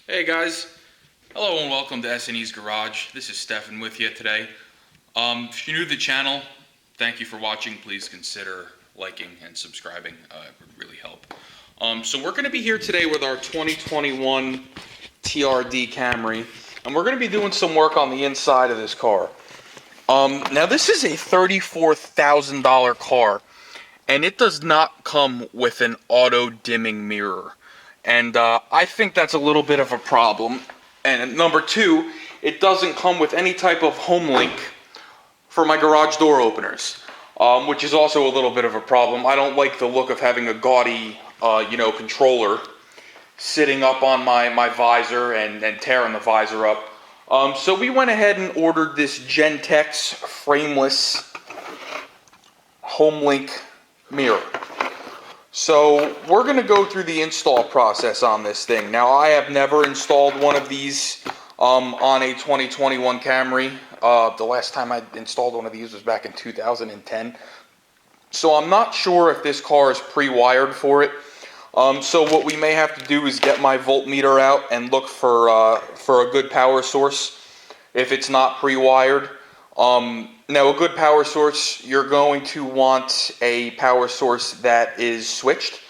Hey guys, hello and welcome to S&E's Garage. This is Stefan with you today. If you're new to the channel, thank you for watching. Please consider liking and subscribing. It would really help. So we're going to be here today with our 2021 TRD Camry, and we're going to be doing some work on the inside of this car. Now this is a $34,000 car, and it does not come with an auto-dimming mirror. And I think that's a little bit of a problem. And number two, it doesn't come with any type of homelink for my garage door openers, which is also a little bit of a problem. I don't like the look of having a gaudy, controller sitting up on my visor and tearing the visor up. So we went ahead and ordered this GENTEX frameless homelink mirror. So we're going to go through the install process on this thing. Now, I have never installed one of these on a 2021 Camry. The last time I installed one of these was back in 2010. So I'm not sure if this car is pre-wired for it. So what we may have to do is get my voltmeter out and look for a good power source if it's not pre-wired. Now, a good power source, you're going to want a power source that is switched.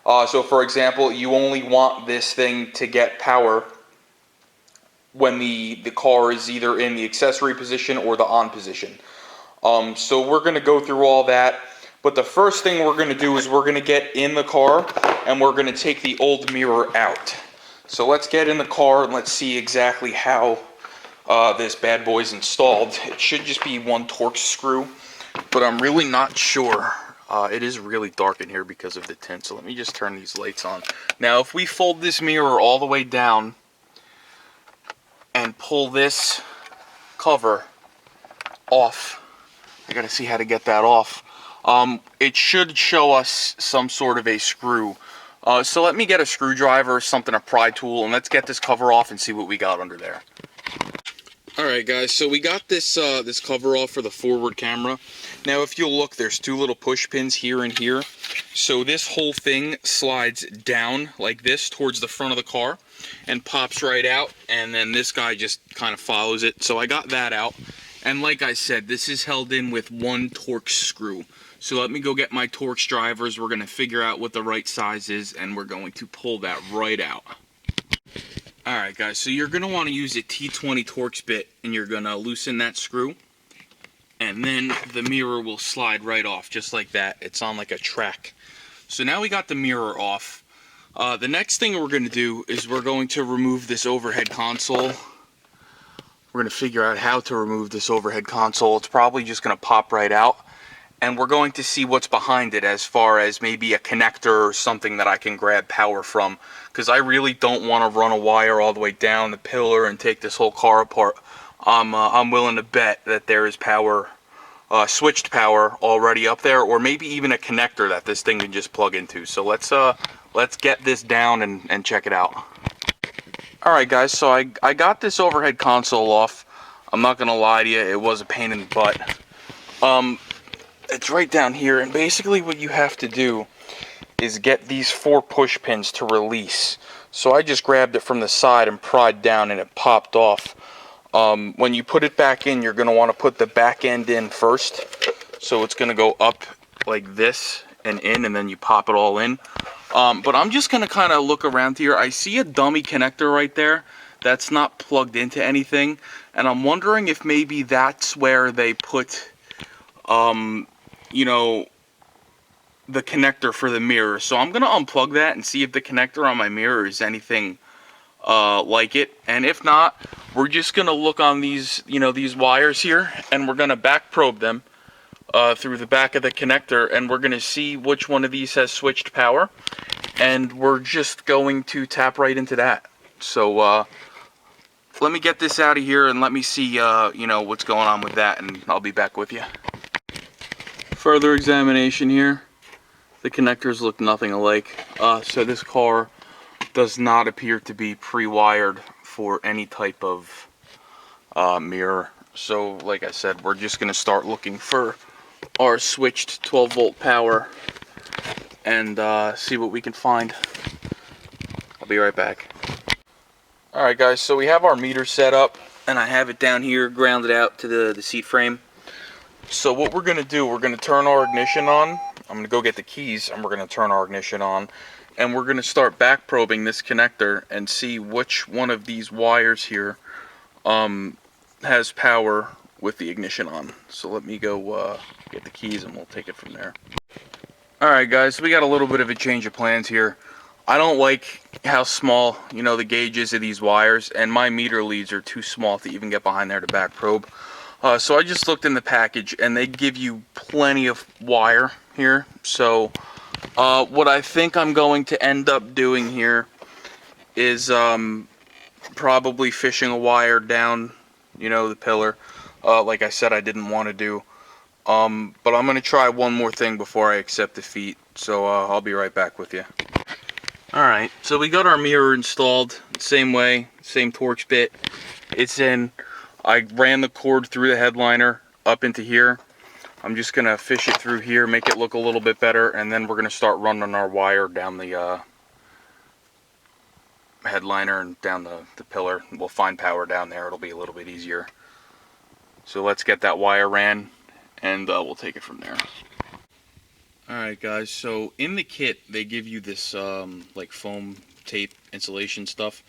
So, for example, you only want this thing to get power when the car is either in the accessory position or the on position. So we're going to go through all that. But the first thing we're going to do is we're going to get in the car and we're going to take the old mirror out. So let's get in the car and let's see exactly how this bad boy's installed. It should just be one Torx screw, but I'm really not sure. It is really dark in here because of the tint, so let me just turn these lights on. Now, if we fold this mirror all the way down and pull this cover off, I gotta see how to get that off. It should show us some sort of a screw. So let me get a screwdriver, something, a pry tool, and let's get this cover off and see what we got under there. Alright guys, so we got this this cover off for the forward camera. Now if you'll look, there's two little push pins here and here. So this whole thing slides down like this towards the front of the car and pops right out, and then this guy just kind of follows it. So I got that out, and like I said, this is held in with one Torx screw. So let me go get my Torx drivers. We're going to figure out what the right size is, and we're going to pull that right out. Alright guys, so you're going to want to use a T20 Torx bit, and you're going to loosen that screw, and then the mirror will slide right off, just like that. It's on like a track. So now we got the mirror off. The next thing we're going to do is we're going to remove this overhead console. We're going to figure out how to remove this overhead console. It's probably just going to pop right out. And we're going to see what's behind it as far as maybe a connector or something that I can grab power from. Because I really don't want to run a wire all the way down the pillar and take this whole car apart. I'm willing to bet that there is power, switched power already up there, or maybe even a connector that this thing can just plug into. So let's get this down and check it out. Alright guys, so I got this overhead console off. I'm not going to lie to you, it was a pain in the butt. It's right down here, and basically what you have to do is get these 4 push pins to release. So I just grabbed it from the side and pried down, and it popped off. When you put it back in, you're going to want to put the back end in first. So it's going to go up like this and in, and then you pop it all in. But I'm just going to kind of look around here. I see a dummy connector right there that's not plugged into anything, and I'm wondering if maybe that's where they put the connector for the mirror. So I'm going to unplug that and see if the connector on my mirror is anything like it. And if not, we're just going to look on these, these wires here, and we're going to back probe them through the back of the connector, and we're going to see which one of these has switched power, and we're just going to tap right into that. So let me get this out of here and let me see what's going on with that, and I'll be back with you. Further examination here. The connectors look nothing alike. So this car does not appear to be pre-wired for any type of mirror. So like I said, we're just going to start looking for our switched 12 volt power and see what we can find. I'll be right back. Alright guys, so we have our meter set up, and I have it down here grounded out to the seat frame. So what we're going to do, we're going to turn our ignition on. I'm going to go get the keys, and we're going to turn our ignition on. And we're going to start back probing this connector and see which one of these wires here has power with the ignition on. So let me go get the keys, and we'll take it from there. Alright guys, so we got a little bit of a change of plans here. I don't like how small, the gauge is of these wires, and my meter leads are too small to even get behind there to back probe. So I just looked in the package, and they give you plenty of wire here. So what I think I'm going to end up doing here is probably fishing a wire down, the pillar. Like I said, I didn't want to do. But I'm going to try one more thing before I accept defeat. So I'll be right back with you. Alright, so we got our mirror installed, same way, same Torx bit. It's in. I ran the cord through the headliner up into here. I'm just going to fish it through here, make it look a little bit better, and then we're going to start running our wire down the headliner and down the pillar. We'll find power down there, it'll be a little bit easier. So let's get that wire ran, and we'll take it from there. Alright guys, so in the kit they give you this like foam tape insulation stuff.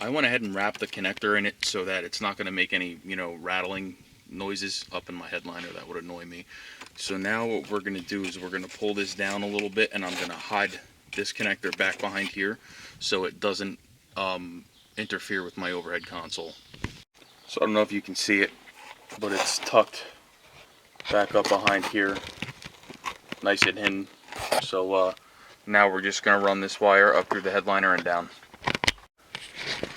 I went ahead and wrapped the connector in it so that it's not going to make any, rattling noises up in my headliner. That would annoy me. So now what we're going to do is we're going to pull this down a little bit, and I'm going to hide this connector back behind here so it doesn't interfere with my overhead console. So I don't know if you can see it, but it's tucked back up behind here. Nice and hidden. So now we're just going to run this wire up through the headliner and down.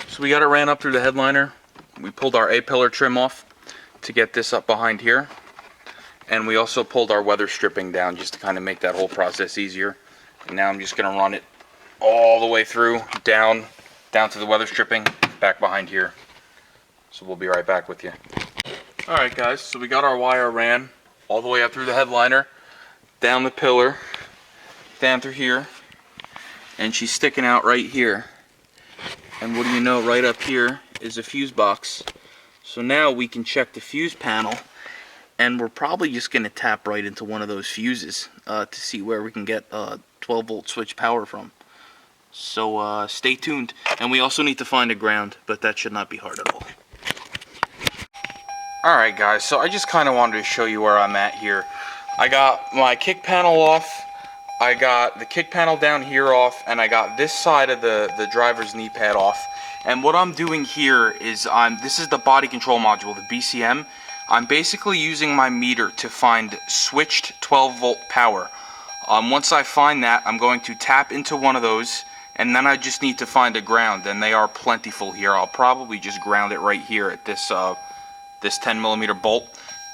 So we got it ran up through the headliner. We pulled our A-pillar trim off to get this up behind here. And we also pulled our weather stripping down just to kind of make that whole process easier. And now I'm just going to run it all the way through, down to the weather stripping, back behind here. So we'll be right back with you. Alright guys, so we got our wire ran all the way up through the headliner, down the pillar, down through here, and she's sticking out right here. And what do you know, right up here is a fuse box. So now we can check the fuse panel, and we're probably just going to tap right into one of those fuses to see where we can get 12 volt switch power from. So stay tuned. And we also need to find a ground, but that should not be hard at all. Alright guys, so I just kind of wanted to show you where I'm at here. I got my kick panel off, I got the kick panel down here off, and I got this side of the driver's knee pad off. And what I'm doing here is, this is the body control module, the BCM. I'm basically using my meter to find switched 12 volt power. Once I find that, I'm going to tap into one of those, and then I just need to find a ground, and they are plentiful here. I'll probably just ground it right here at this 10mm bolt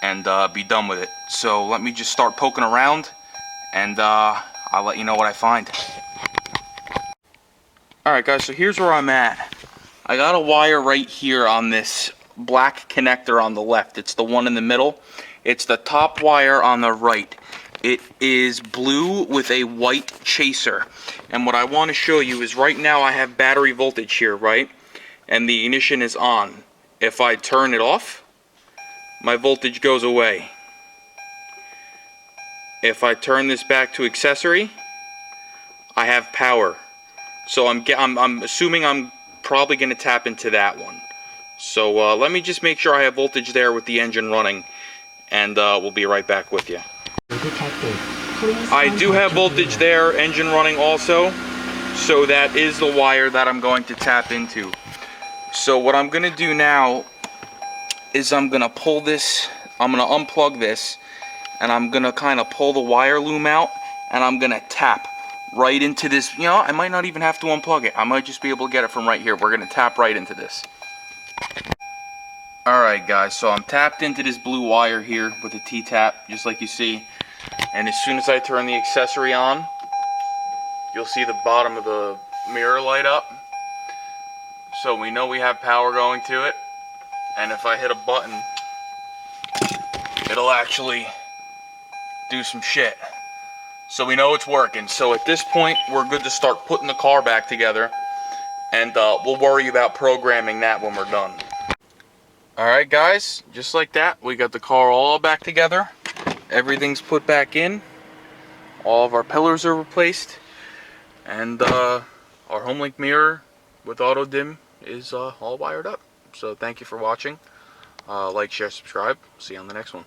and be done with it. So let me just start poking around, and I'll let you know what I find. Alright guys, so here's where I'm at. I got a wire right here on this black connector on the left. It's the one in the middle. It's the top wire on the right. It is blue with a white chaser. And what I want to show you is right now I have battery voltage here, right? And the ignition is on. If I turn it off, my voltage goes away. If I turn this back to accessory, I have power. So I'm assuming I'm probably going to tap into that one. So let me just make sure I have voltage there with the engine running, and we'll be right back with you. I do have voltage there, engine running also, so that is the wire that I'm going to tap into. So what I'm going to do now is I'm going to pull this, I'm going to unplug this, and I'm going to kind of pull the wire loom out, and I'm going to tap right into this. I might not even have to unplug it. I might just be able to get it from right here. We're going to tap right into this. Alright guys, so I'm tapped into this blue wire here with a T-tap, just like you see. And as soon as I turn the accessory on, you'll see the bottom of the mirror light up. So we know we have power going to it. And if I hit a button, it'll actually do some shit. So we know it's working. So at this point, we're good to start putting the car back together. and we'll worry about programming that when we're done. Alright guys, just like that, we got the car all back together. Everything's put back in. All of our pillars are replaced. And our homelink mirror with auto dim is all wired up. So thank you for watching. Like, share, subscribe. See you on the next one.